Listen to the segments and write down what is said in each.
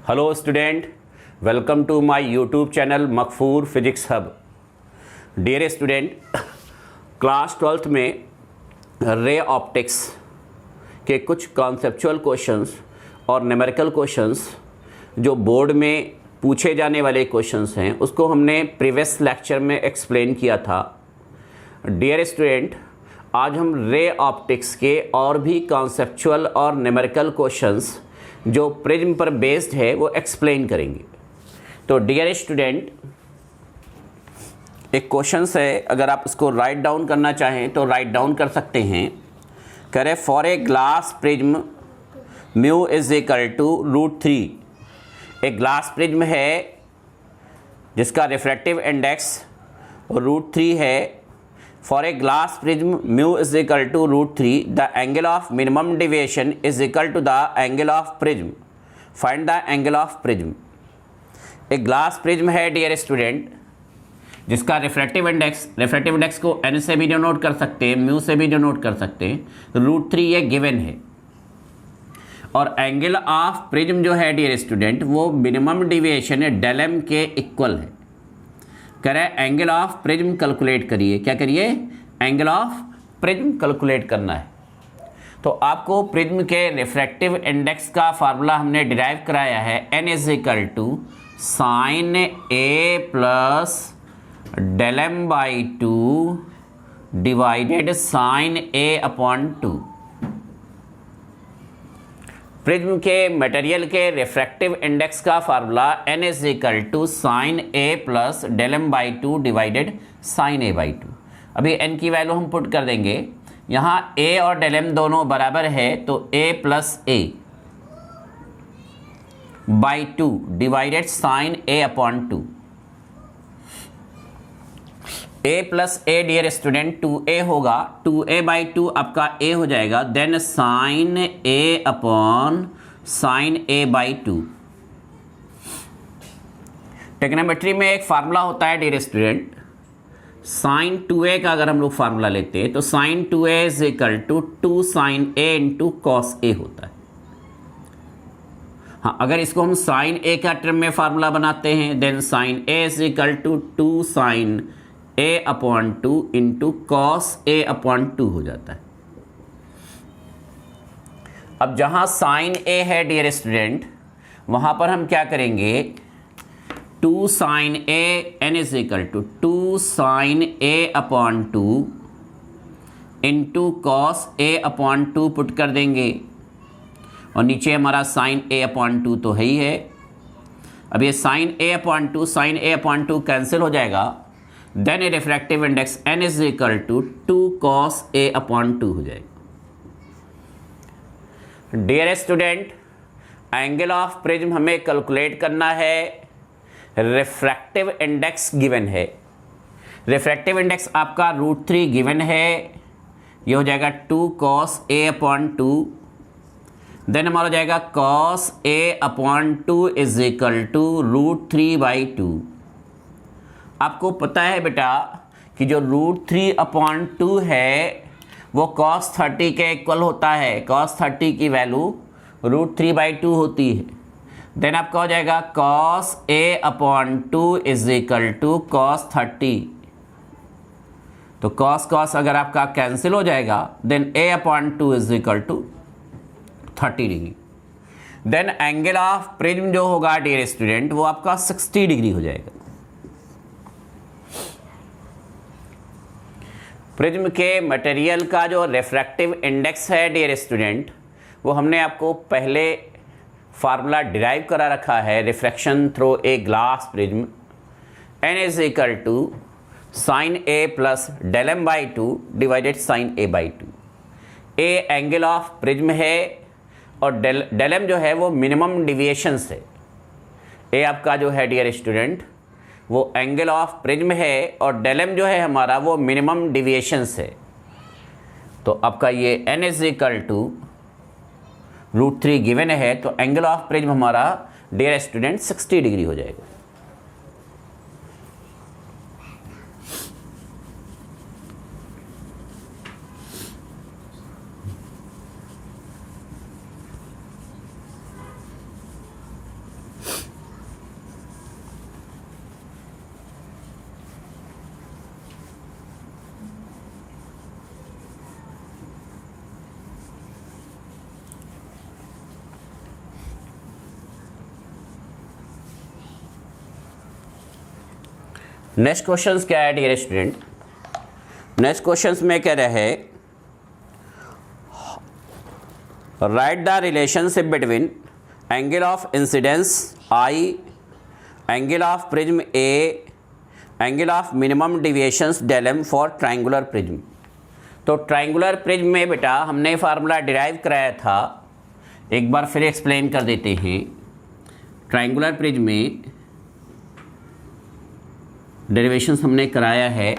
Hello student, welcome to my YouTube channel मकफूर physics hub. Dear student, class 12th में ray optics के कुछ conceptual questions और numerical questions जो board में पूछे जाने वाले क्वेश्चंस हैं उसको हमने प्रीवियस लेक्चर में एक्सप्लेन किया था। डियर स्टूडेंट, आज हम रे ऑप्टिक्स के और भी कॉन्सेप्चुअल और न्यूमेरिकल क्वेश्चंस जो प्रिज्म पर बेस्ड है वो एक्सप्लेन करेंगे। तो डियर स्टूडेंट, एक क्वेश्चन है, अगर आप इसको राइट डाउन करना चाहें तो राइट डाउन कर सकते हैं। कह रहे for a glass prism mu is equal to √3। एक ग्लास प्रिज्म है जिसका रिफ्रैक्टिव इंडेक्स √3 है। For a glass prism mu is equal to √3, the angle of minimum deviation is equal to the angle of prism. Find the angle of prism. एक glass prism है dear student जिसका refractive index को n से भी denote कर सकते हैं, mu से भी डिनोट कर सकते हैं। √3 ये गिवन है और एंगल ऑफ प्रिज्म जो है डियर स्टूडेंट वो मिनिमम डिविएशन डेल m के इक्वल है। कह रहे हैं एंगल ऑफ प्रिज्म कैलकुलेट करिए। क्या करिए? एंगल ऑफ प्रिज्म कैलकुलेट करना है। तो आपको प्रिज्म के रिफ्रैक्टिव इंडेक्स का फार्मूला हमने डिराइव कराया है, n is equal to sine a plus del m by 2 divided sine a upon 2। Prism के मटेरियल के रिफ्रैक्टिव इंडेक्स का formula n is equal to sine a plus del m by 2 divided sine a by 2। अभी n की value हम put कर देंगे। यहाँ a और डेल m दोनों बराबर है तो a plus a by 2 divided sine a upon 2। a plus a dear student 2a होगा, 2a बाई 2 आपका a हो जाएगा, then sine a upon sine a by 2। Trigonometry में एक फार्मूला होता है डियर स्टूडेंट, साइन 2a का अगर हम लोग फार्मूला लेते हैं तो sine 2a is equal to 2 sine a into cos a होता है। हाँ, अगर इसको हम साइन a का टर्म में फार्मूला बनाते हैं then sine a is equal to 2 sine a upon 2 into cos a upon 2 हो जाता है। अब जहां साइन a है डियर स्टूडेंट वहां पर हम क्या करेंगे, 2 sine a n is equal to 2 sine a upon 2 into cos a upon 2 put कर देंगे और नीचे हमारा साइन a अपॉन 2 तो है ही है। अब ये साइन a अपॉन 2 कैंसिल हो जाएगा, then a refractive index n is equal to 2 cos a upon 2 हो जाएगा। Dear student, angle of prism हमें कैलकुलेट करना है। रिफ्रैक्टिव इंडेक्स गिवन है, रिफ्रैक्टिव इंडेक्स आपका √3 गिवन है, ये हो जाएगा 2 cos a अपॉन 2। देन हमारा हो जाएगा cos a upon 2 is equal to √3 by 2। आपको पता है बेटा कि जो √3 अपॉन 2 है वो cos 30 के इक्वल होता है। cos 30 की वैल्यू √3 बाई 2 होती है। देन आपका हो जाएगा cos a upon 2 is equal to cos 30। तो cos अगर आपका कैंसिल हो जाएगा then a upon 2 is equal to 30 degree. Then angle of prism जो होगा डियर स्टूडेंट वो आपका 60 डिग्री हो जाएगा। प्रिज्म के मटेरियल का जो रिफ्रैक्टिव इंडेक्स है डियर स्टूडेंट वो हमने आपको पहले फार्मूला डिराइव करा रखा है, refraction through a glass prism n is equal to sine a plus del m by 2 divided sine a by 2। a angle of prism है और डेल m जो है वो मिनिमम डिविएशंस है। a आपका जो है डियर स्टूडेंट वो एंगल ऑफ प्रिज्म है और डेल m जो है हमारा वो मिनिमम डिविएशंस है। तो आपका ये n is equal to √3 given है तो एंगल ऑफ प्रिज्म हमारा डियर स्टूडेंट 60 डिग्री हो जाएगा। नेक्स्ट क्वेश्चन क्या है डियर स्टूडेंट, नेक्स्ट क्वेश्चन में कह रहे हैं right the relationship between angle of incidence I, angle of prism A, angle of minimum deviations del M for triangular prism. तो ट्रायंगुलर प्रिज्म में बेटा हमने फार्मूला डिराइव कराया था, एक बार फिर एक्सप्लेन कर देते हैं। ट्रायंगुलर प्रिज्म में डेरिवेशंस हमने कराया है।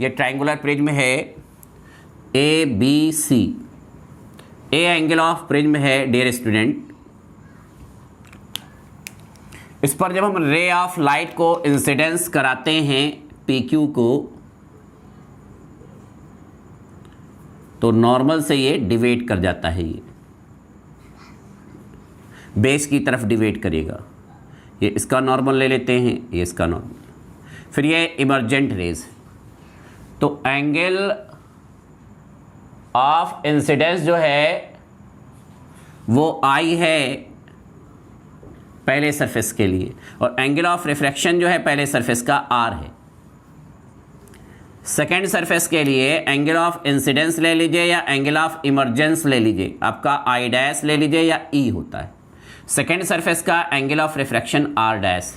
ये ट्रायंगुलर प्रिज्म है A B C. A angle of prism है डियर स्टूडेंट। इस पर जब हम रे ऑफ लाइट को इंसिडेंस कराते हैं पी क्यू को, तो नॉर्मल से ये डिवेट कर जाता है, ये बेस की तरफ डिवेट करेगा। ये इसका नॉर्मल ले लेते हैं, ये इसका नॉर्मल, फिर ये इमर्जेंट रेज। तो एंगल ऑफ इंसिडेंस जो है वो आई है पहले सरफेस के लिए, और एंगल ऑफ रिफ्रैक्शन जो है पहले सरफेस का आर है। सेकेंड सरफेस के लिए एंगल ऑफ इंसिडेंस ले लीजिए या एंगल ऑफ इमर्जेंस ले लीजिए, आपका आई डैश ले लीजिए या ई होता है। सेकेंड सरफेस का angle of refraction R dash.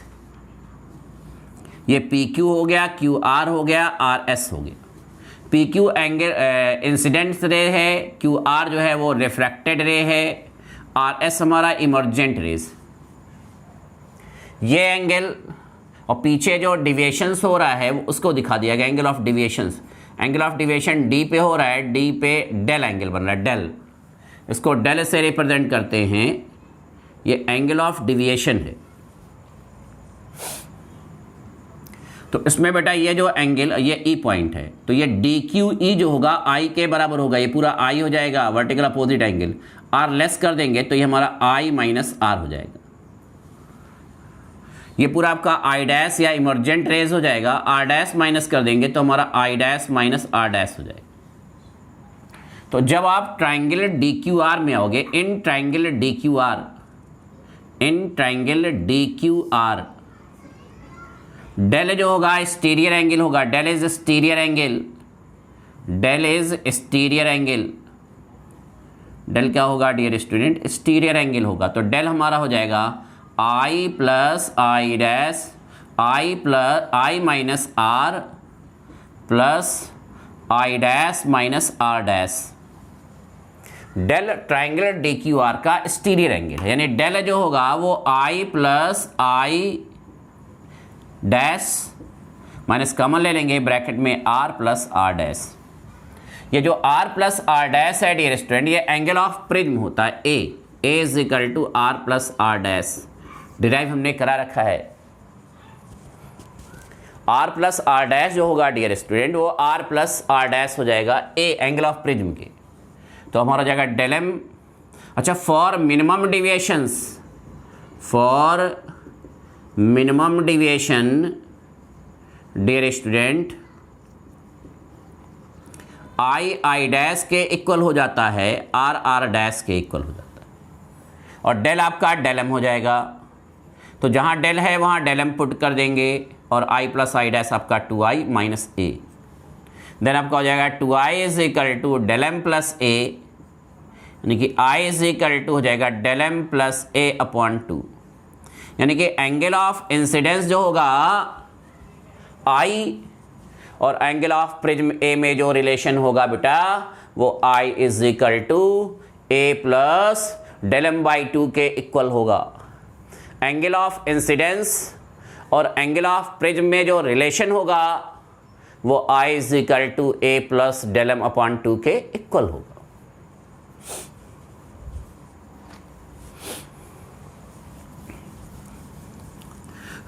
ये पी क्यू हो गया, क्यू आर हो गया, आर एस हो गया। P Q angle incident ray है, क्यू आर जो है वो रिफ्रैक्टेड रे है, आर एस हमारा इमर्जेंट रेज। ये एंगल और पीछे जो डिविएशंस हो रहा है उसको दिखा दिया गया, angle of deviations. Angle of deviation D पे हो रहा है, डी पे डेल एंगल बन रहा है, डेल। इसको डेल से रिप्रेजेंट करते हैं, ये एंगल ऑफ डिविएशन है। तो इसमें बेटा ये जो एंगल, ये ई पॉइंट है, तो ये डी क्यू ई जो होगा आई के बराबर होगा, ये पूरा आई हो जाएगा, vertical opposite angle. R less कर देंगे तो ये हमारा आई माइनस आर हो जाएगा। ये पूरा आपका आई डैश या इमर्जेंट रेज हो जाएगा। आर डैश माइनस कर देंगे तो हमारा I dash minus R dash हो जाएगा। तो जब आप ट्राइंगल डी क्यू आर में आओगे, in triangle D Q R, in triangle D Q R, del जो होगा एक्सटीरियर एंगल होगा, del is exterior angle, del is exterior angle. Del क्या होगा डियर स्टूडेंट, एक्सटीरियर एंगल होगा। तो डेल हमारा हो जाएगा I plus I dash, I plus I minus R plus I dash minus R dash. Del triangle D Q R का exterior angle है, यानी डेल जो होगा वो I plus I dash minus common ले लेंगे ब्रैकेट में आर प्लस आर डैश। ये जो आर प्लस आर डैश है डियर स्टूडेंट, ये एंगल ऑफ प्रिज्म होता है A is equal to R plus R dash. Derive हमने करा रखा है। आर प्लस आर डैश जो होगा डियर स्टूडेंट, वो आर प्लस आर डैश हो जाएगा ए एंगल ऑफ प्रिज्म के। तो हमारा हो जाएगा डेल एम। अच्छा, for minimum deviations, for minimum deviation dear student, I dash के इक्वल हो जाता है, आर डैश के इक्वल हो जाता है, और डेल आपका डेल एम हो जाएगा। तो जहाँ डेल है वहाँ डेल एम पुट कर देंगे, और आई प्लस आई डैश आपका 2i माइनस ए। देन आपका हो जाएगा 2i is equal to del M plus A, यानी कि i इज इक्वल टू हो जाएगा del M plus A upon 2। यानी कि एंगल ऑफ इंसिडेंस जो होगा i और एंगल ऑफ प्रिज्म ए में जो रिलेशन होगा बेटा, वो i is equal to A plus del M by 2 के इक्वल होगा। एंगल ऑफ इंसिडेंस और एंगल ऑफ प्रिज्म में जो रिलेशन होगा वो i is equal to A plus del M upon 2 के इक्वल होगा।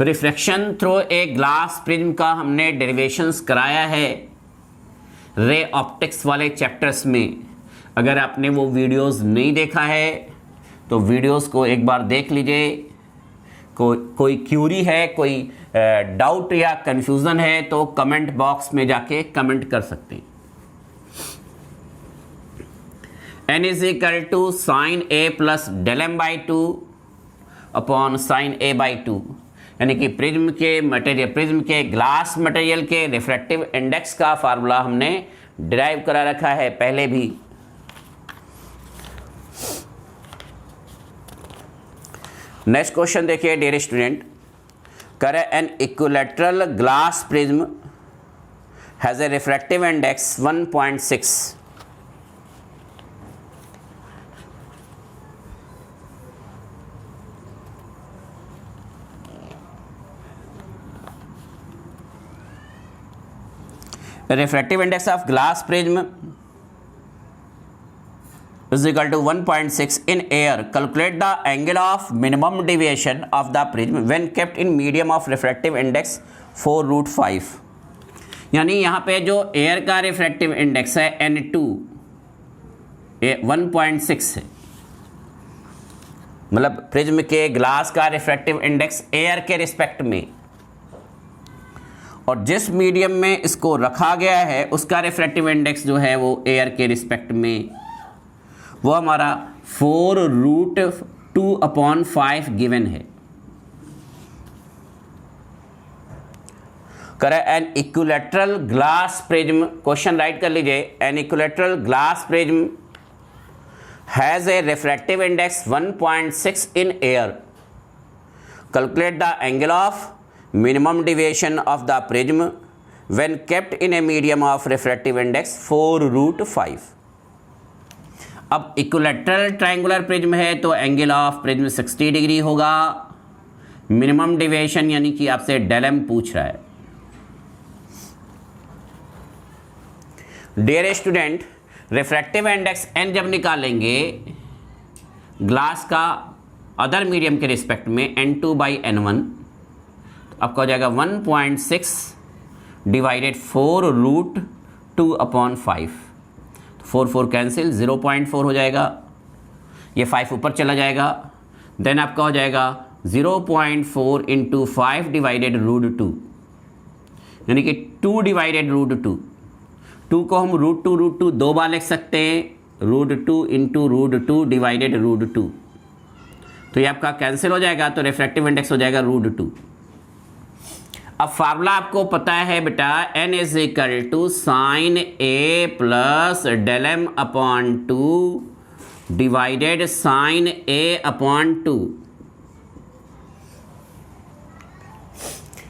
Refraction through a glass prism का हमने डेरिवेशंस कराया है रे ऑप्टिक्स वाले चैप्टर्स में। अगर आपने वो वीडियोस नहीं देखा है तो वीडियोस को एक बार देख लीजिए। कोई क्यूरी है, कोई डाउट या कंफ्यूजन है तो कमेंट बॉक्स में जाके कमेंट कर सकते हैं। n is equal to sine A plus del M by 2 upon sine A by 2, यानी कि प्रिज्म के ग्लास मटेरियल के रिफ्रैक्टिव इंडेक्स का फार्मूला हमने डिराइव करा रखा है पहले भी। नेक्स्ट क्वेश्चन देखिए डियर स्टूडेंट, कह रहे an equilateral glass prism has a refractive index 1.6। refractive index of glass prism is equal to 1.6 in air. Calculate the angle of minimum deviation of the prism when kept in medium of refractive index 4√5। यानी यहाँ पे जो air का refractive index है N2 1.6 है, मतलब prism के glass का रिफ्रैक्टिव इंडेक्स एयर के रिस्पेक्ट में, और जिस मीडियम में इसको रखा गया है उसका रिफ्रैक्टिव इंडेक्स जो है वो एयर के रिस्पेक्ट में वो हमारा 4√2/5 गिवन है। करें an equilateral glass prism, question write कर लीजिए, an equilateral glass prism has a refractive index 1.6 in air. Calculate the angle of minimum deviation of the prism when kept in a medium of refractive index 4√5। अब equilateral triangular prism है तो angle of prism 60 degree होगा। Minimum deviation यानी कि आपसे del m पूछ रहा है। Dear student, refractive index n जब निकालेंगे ग्लास का अदर मीडियम के रिस्पेक्ट में N2/N1, आपका हो जाएगा 1.6 डिवाइडेड 4√2/5। 4 कैंसिल, 0.4 हो जाएगा, ये 5 ऊपर चला जाएगा, देन आपका हो जाएगा 0.4 इंटू 5 डिवाइडेड √2, यानी कि 2 डिवाइडेड √2। 2 को हम √2 दो बार लिख सकते हैं, √2 इंटू √2 डिवाइडेड √2, तो ये आपका कैंसिल हो जाएगा, तो रिफ्रैक्टिव इंडेक्स हो जाएगा √2। अब फार्मूला आपको पता है बेटा, n is equal to sine a plus del m/2 divided sine a/2।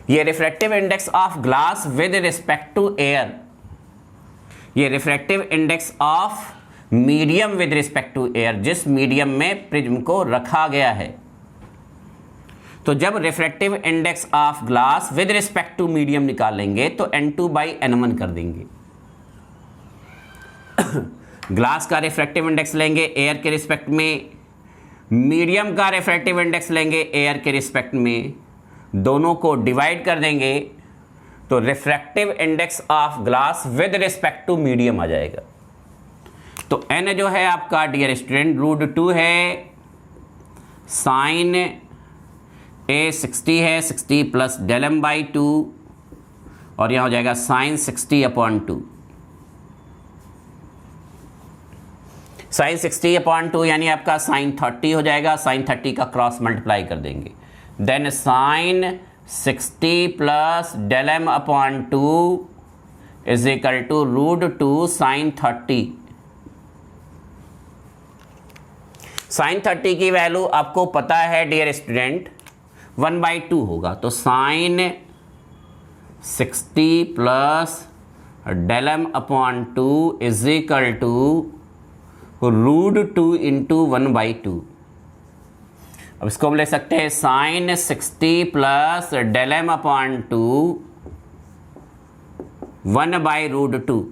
ये refractive index of glass with respect to air, ये refractive index of medium with respect to air, जिस मीडियम में प्रिज्म को रखा गया है। तो जब refractive index of glass with respect to medium निकालेंगे तो N2/N1 कर देंगे। ग्लास का रिफ्रैक्टिव इंडेक्स लेंगे एयर के रिस्पेक्ट में, मीडियम का रिफ्रैक्टिव इंडेक्स लेंगे एयर के रिस्पेक्ट में, दोनों को डिवाइड कर देंगे तो refractive index of glass with respect to medium आ जाएगा। तो n जो है आपका डियर स्टूडेंट √2 है, साइन a 60 है, 60 प्लस डेल m/2, और यहाँ हो जाएगा साइन 60/2। साइन 60/2 यानी आपका साइन 30 हो जाएगा, साइन 30 का क्रॉस मल्टीप्लाई कर देंगे, then sine 60 plus del m/2 is equal to √2 sine 30। Sine 30 की वैल्यू आपको पता है डियर स्टूडेंट 1/2 होगा, तो sine 60 plus del m/2 is equal to √2 into 1/2। अब इसको हम ले सकते हैं साइन 60 प्लस डेल m/2 1/√2।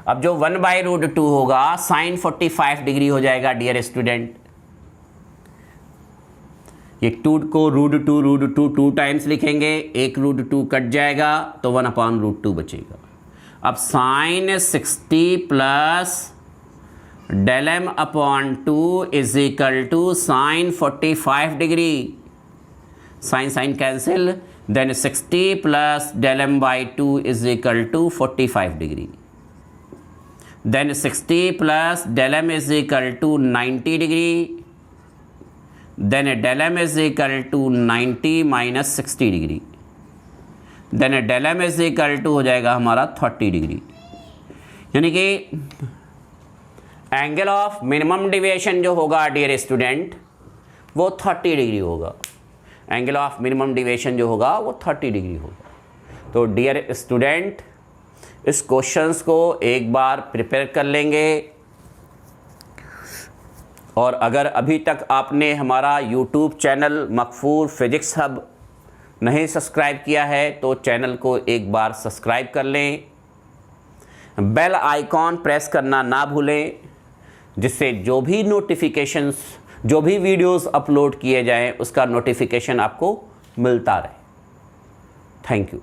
अब जो 1/√2 होगा साइन 45 डिग्री हो जाएगा डियर स्टूडेंट। ये 2 को √2 2 टाइम्स लिखेंगे, एक √2 कट जाएगा तो 1/√2 बचेगा। अब sine 60 plus del m/2 is equal to sine 45 degree, sine sine cancel, then 60 plus del m/2 is equal to 45 degree, then 60 plus del m is equal to 90 degree, then del m is equal to 90 minus 60 degree, then del m is equal to हो जाएगा हमारा 30 degree. यानी कि angle of minimum deviation जो होगा dear student वो 30 degree होगा। Angle of minimum deviation जो होगा वो 30 डिग्री होगा। तो डियर स्टूडेंट इस क्वेश्चंस को एक बार प्रिपेयर कर लेंगे, और अगर अभी तक आपने हमारा यूट्यूब चैनल मकफूर फिजिक्स हब नहीं सब्सक्राइब किया है तो चैनल को एक बार सब्सक्राइब कर लें, बेल आइकॉन प्रेस करना ना भूलें, जिससे जो भी नोटिफिकेशंस, जो भी वीडियोस अपलोड किए जाएं उसका नोटिफिकेशन आपको मिलता रहे। Thank you.